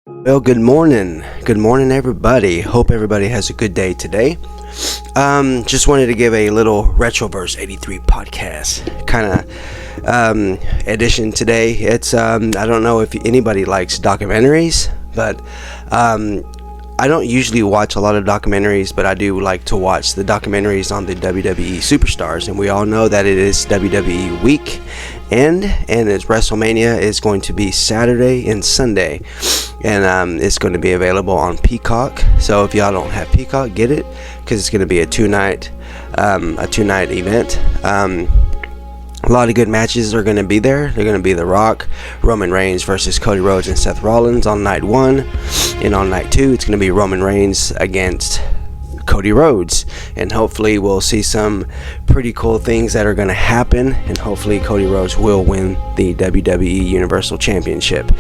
Well, good morning. Good morning, everybody. Hope everybody has a good day today. Just wanted to give a little Retroverse 83 podcast kind of edition today. It's I don't know if anybody likes documentaries, but I don't usually watch a lot of documentaries, but I do like to watch the documentaries on the WWE superstars, and we all know that it is WWE week end, and it's WrestleMania is going to be Saturday and Sunday, and it's going to be available on Peacock. So if y'all don't have Peacock, get it, because it's going to be a two-night event. A lot of good matches are going to be there. They're going to be The Rock, Roman Reigns versus Cody Rhodes and Seth Rollins on night 1. And on night 2, it's going to be Roman Reigns against Cody Rhodes. And hopefully we'll see some pretty cool things that are going to happen. And hopefully Cody Rhodes will win the WWE Universal Championship.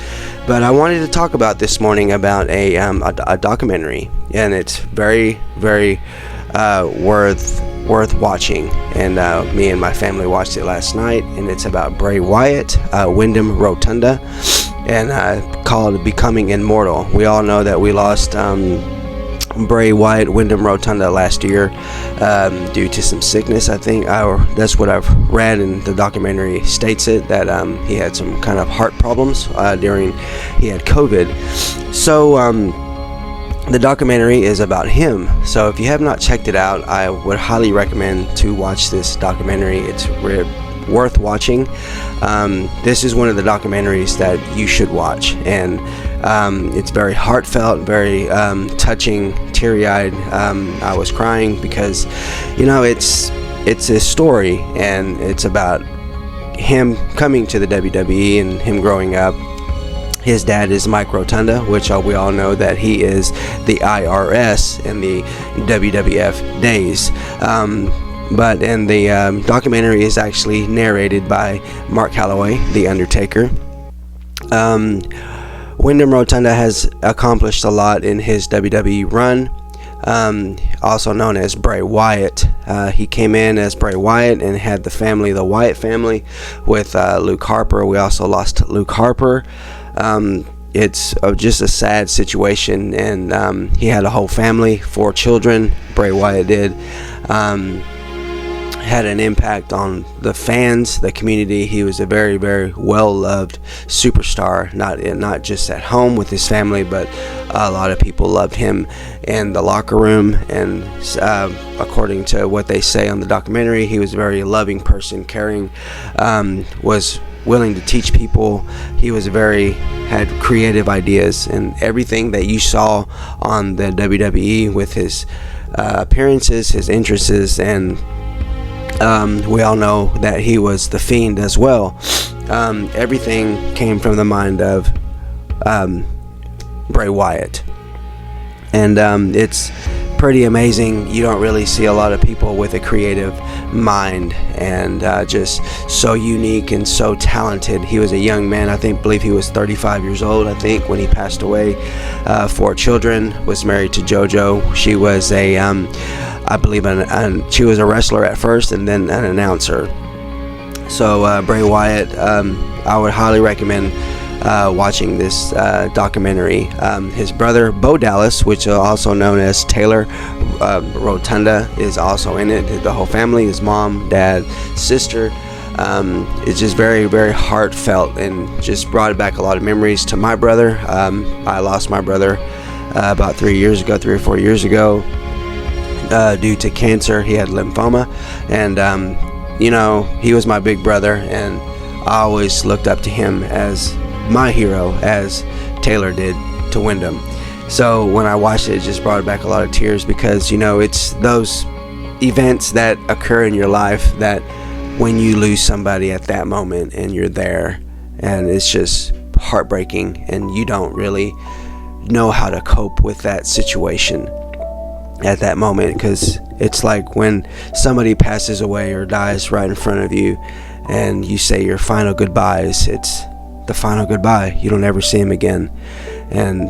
But I wanted to talk about this morning about a documentary. And it's very, very worth watching, and me and my family watched it last night, and it's about Bray Wyatt, Wyndham Rotunda, and called Becoming Immortal. We all know that we lost Bray Wyatt, Wyndham Rotunda last year due to some sickness, I think. That's what I've read, and the documentary states it, that he had some kind of heart problems during he had COVID. So the documentary is about him. So if you have not checked it out, I would highly recommend to watch this documentary. It's worth watching. This is one of the documentaries that you should watch, and it's very heartfelt, very touching, teary-eyed. I was crying because, it's a story, and it's about him coming to the WWE and him growing up. His dad is Mike Rotunda, which we all know that he is the IRS in the WWF days. But in the documentary is actually narrated by Mark Calloway, The Undertaker. Wyndham Rotunda has accomplished a lot in his WWE run, also known as Bray Wyatt. He came in as Bray Wyatt and had the Wyatt family, with Luke Harper. We also lost Luke Harper. It's just a sad situation, and he had a whole family, 4 children. Bray Wyatt did. Had an impact on the fans, the community. He was a very, very well-loved superstar, not just at home with his family, but a lot of people loved him in the locker room. And according to what they say on the documentary, he was a very loving person, caring, was willing to teach people. He had creative ideas, and everything that you saw on the WWE with his appearances, his interests, and we all know that he was the Fiend as well. Everything came from the mind of Bray Wyatt, and it's pretty amazing. You don't really see a lot of people with a creative mind, and just so unique and so talented. He was a young man. I believe he was 35 years old, I think, when he passed away. 4 children, was married to JoJo. She was she was a wrestler at first, and then an announcer. So Bray Wyatt, I would highly recommend watching this documentary. His brother Bo Dallas, which is also known as Taylor Rotunda, is also in it. The whole family, his mom, dad, sister. It's just very, very heartfelt, and just brought back a lot of memories to my brother. I lost my brother about 3 or 4 years ago due to cancer. He had lymphoma, and he was my big brother, and I always looked up to him as my hero, as Taylor did to Wyndham. So when I watched it, it just brought back a lot of tears, because it's those events that occur in your life that when you lose somebody at that moment, and you're there, and it's just heartbreaking, and you don't really know how to cope with that situation at that moment, because it's like when somebody passes away or dies right in front of you, and you say your final goodbyes. It's the final goodbye. You don't ever see him again, and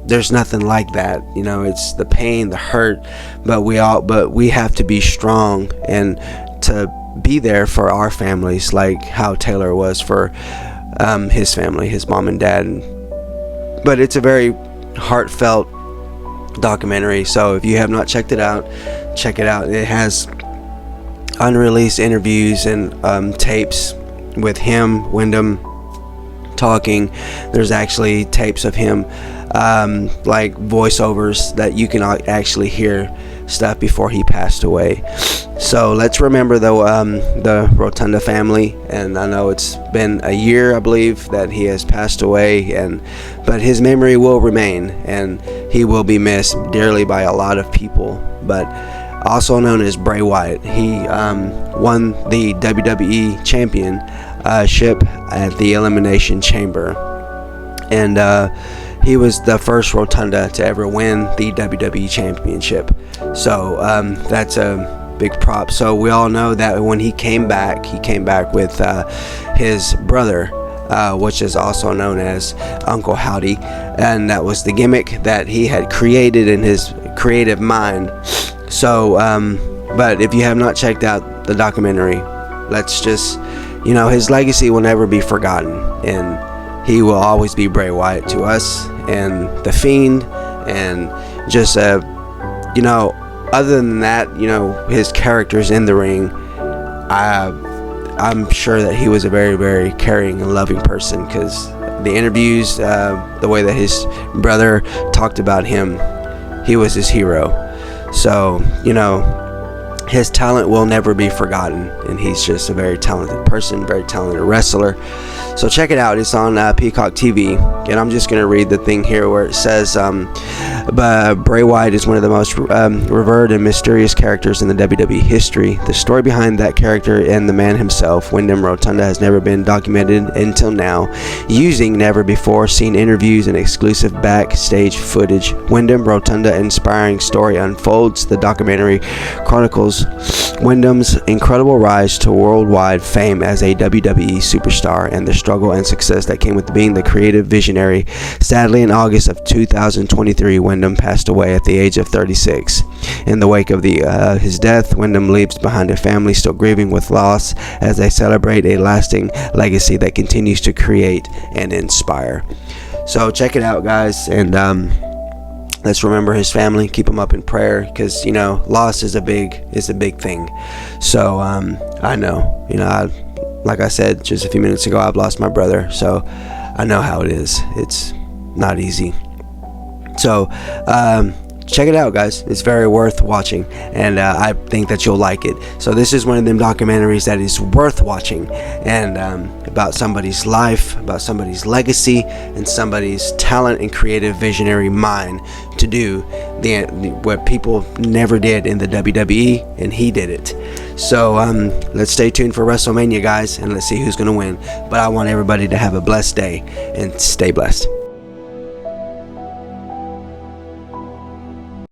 there's nothing like that. It's the pain, the hurt, but we have to be strong and to be there for our families, like how Taylor was for his family, his mom and dad, and but it's a very heartfelt documentary. So if you have not checked it out, check it out. It has unreleased interviews and tapes with him, Wyndham, talking. There's actually tapes of him, like voiceovers that you can actually hear stuff before he passed away. So let's remember the Rotunda family. And I know it's been a year, I believe, that he has passed away, but his memory will remain, and he will be missed dearly by a lot of people. But also known as Bray Wyatt, he won the WWE championship at the Elimination Chamber, and he was the first Rotunda to ever win the WWE championship. So that's a big prop. So we all know that when he came back with his brother, which is also known as Uncle Howdy, and that was the gimmick that he had created in his creative mind. So but if you have not checked out the documentary, let's just, his legacy will never be forgotten, and he will always be Bray Wyatt to us, and the Fiend, and just other than that, his characters in the ring, I'm sure that he was a very, very caring and loving person, because the interviews, the way that his brother talked about him, he was his hero. So, his talent will never be forgotten, and he's just a very talented person, very talented wrestler. So check it out. It's on Peacock TV, and I'm just going to read the thing here where it says, Bray Wyatt is one of the most revered and mysterious characters in the WWE history. The story behind that character and the man himself, Wyndham Rotunda, has never been documented until now, using never before seen interviews and exclusive backstage footage. Wyndham Rotunda inspiring story unfolds. The documentary chronicles Wyndham's incredible rise to worldwide fame as a WWE superstar, and the struggle and success that came with being the creative visionary. Sadly, in August of 2023, Wyndham passed away at the age of 36. In the wake of his death, Wyndham leaves behind a family still grieving with loss as they celebrate a lasting legacy that continues to create and inspire. So check it out, guys, and let's remember his family, keep him up in prayer, because loss is a big thing. So I know, like I said just a few minutes ago, I've lost my brother, so I know how it is. It's not easy. So check it out, guys. It's very worth watching, and I think that you'll like it. So this is one of them documentaries that is worth watching, and about somebody's life, about somebody's legacy, and somebody's talent and creative visionary mind to do what people never did in the WWE, and he did it. So let's stay tuned for WrestleMania, guys, and let's see who's going to win. But I want everybody to have a blessed day and stay blessed.